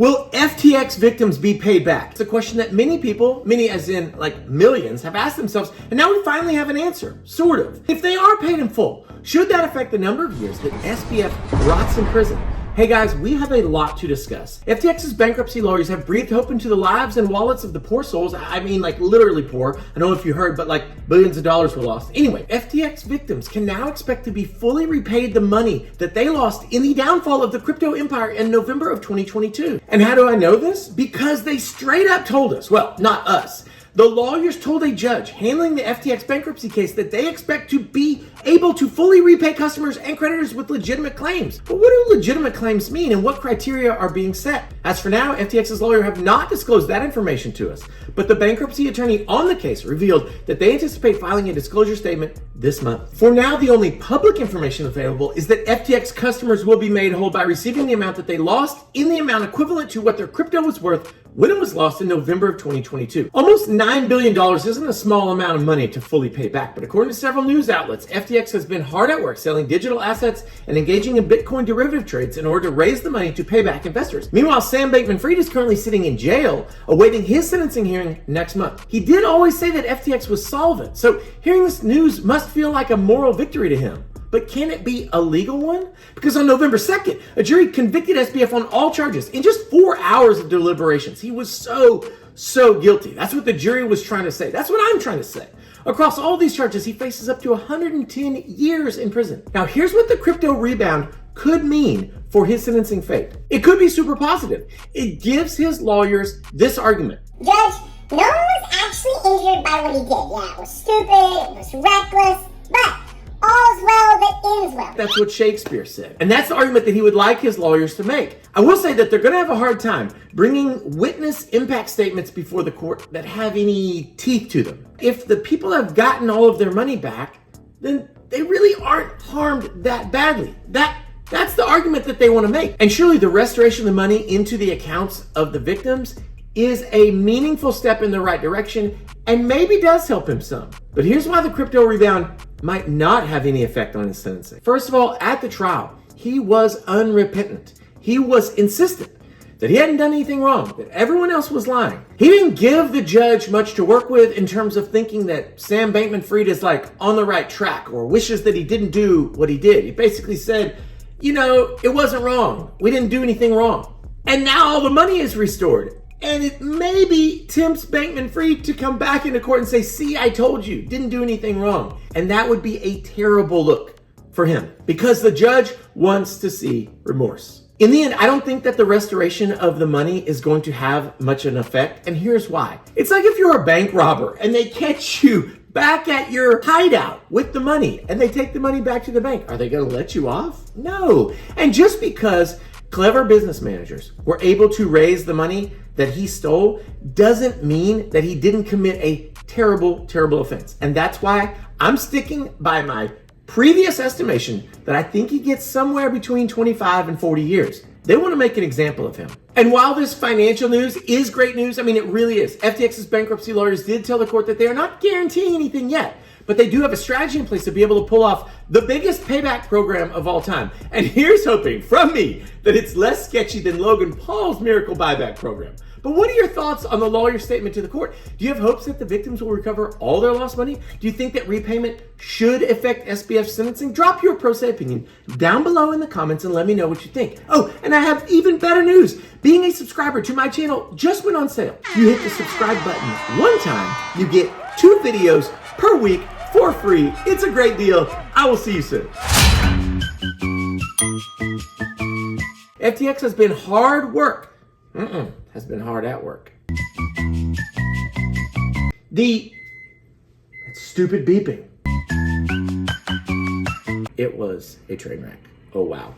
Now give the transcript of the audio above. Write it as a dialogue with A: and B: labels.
A: Will FTX victims be paid back? It's a question that many people, many as in like millions, have asked themselves, and now we finally have an answer, sort of. If they are paid in full, should that affect the number of years that SBF rots in prison? Hey guys, we have a lot to discuss. FTX's bankruptcy lawyers have breathed hope into the lives and wallets of the poor souls. I mean, like literally poor. I don't know if you heard, but like billions of dollars were lost. Anyway, FTX victims can now expect to be fully repaid the money that they lost in the downfall of the crypto empire in November of 2022. And how do I know this? Because they straight up told us, well, not us. The lawyers told a judge handling the FTX bankruptcy case that they expect to be able to fully repay customers and creditors with legitimate claims. But what do legitimate claims mean and what criteria are being set? As for now, FTX's lawyer have not disclosed that information to us, but the bankruptcy attorney on the case revealed that they anticipate filing a disclosure statement this month. For now, the only public information available is that FTX customers will be made whole by receiving the amount that they lost in the amount equivalent to what their crypto was worth when it was lost in November of 2022. Almost $9 billion isn't a small amount of money to fully pay back, but according to several news outlets, FTX has been hard at work selling digital assets and engaging in Bitcoin derivative trades in order to raise the money to pay back investors. Meanwhile, Sam Bankman-Fried is currently sitting in jail awaiting his sentencing hearing next month. He did always say that FTX was solvent, so hearing this news must feel like a moral victory to him. But can it be a legal one? Because on November 2nd, a jury convicted SBF on all charges in just 4 hours of deliberations. He was so guilty. That's what the jury was trying to say. That's what I'm trying to say. Across all these charges, he faces up to 110 years in prison. Now, here's what the crypto rebound could mean for his sentencing fate. It could be super positive. It gives his lawyers this argument.
B: Judge, no one was actually injured by what he did. Yeah, it was stupid, it was reckless, but all's well that ends well.
A: That's what Shakespeare said. And that's the argument that he would like his lawyers to make. I will say that they're going to have a hard time bringing witness impact statements before the court that have any teeth to them. If the people have gotten all of their money back, then they really aren't harmed that badly. That's the argument that they want to make. And surely the restoration of the money into the accounts of the victims is a meaningful step in the right direction and maybe does help him some. But here's why the crypto rebound might not have any effect on his sentencing. First of all, at the trial, he was unrepentant. He was insistent that he hadn't done anything wrong, that everyone else was lying. He didn't give the judge much to work with in terms of thinking that Sam Bankman-Fried is like on the right track or wishes that he didn't do what he did. He basically said, you know, it wasn't wrong. We didn't do anything wrong. And now all the money is restored. And it maybe tempts Bankman-Fried to come back into court and say, see, I told you, didn't do anything wrong. And that would be a terrible look for him because the judge wants to see remorse. In the end, I don't think that the restoration of the money is going to have much of an effect. And here's why. It's like if you're a bank robber and they catch you back at your hideout with the money and they take the money back to the bank. Are they going to let you off? No. And just because clever business managers were able to raise the money that he stole doesn't mean that he didn't commit a terrible offense. And that's why I'm sticking by my previous estimation that I think he gets somewhere between 25 and 40 years. They want to make an example of him. And while this financial news is great news, I mean, it really is. FTX's bankruptcy lawyers did tell the court that they are not guaranteeing anything yet, but they do have a strategy in place to be able to pull off the biggest payback program of all time. And here's hoping from me that it's less sketchy than Logan Paul's miracle buyback program. But what are your thoughts on the lawyer's statement to the court? Do you have hopes that the victims will recover all their lost money? Do you think that repayment should affect SBF's sentencing? Drop your pro se opinion down below in the comments and let me know what you think. Oh, and I have even better news. Being a subscriber to my channel just went on sale. You hit the subscribe button one time, you get 2 videos per week for free. It's a great deal. I will see you soon. FTX has been hard work. Has been hard at work. That stupid beeping. It was a train wreck. Oh, wow.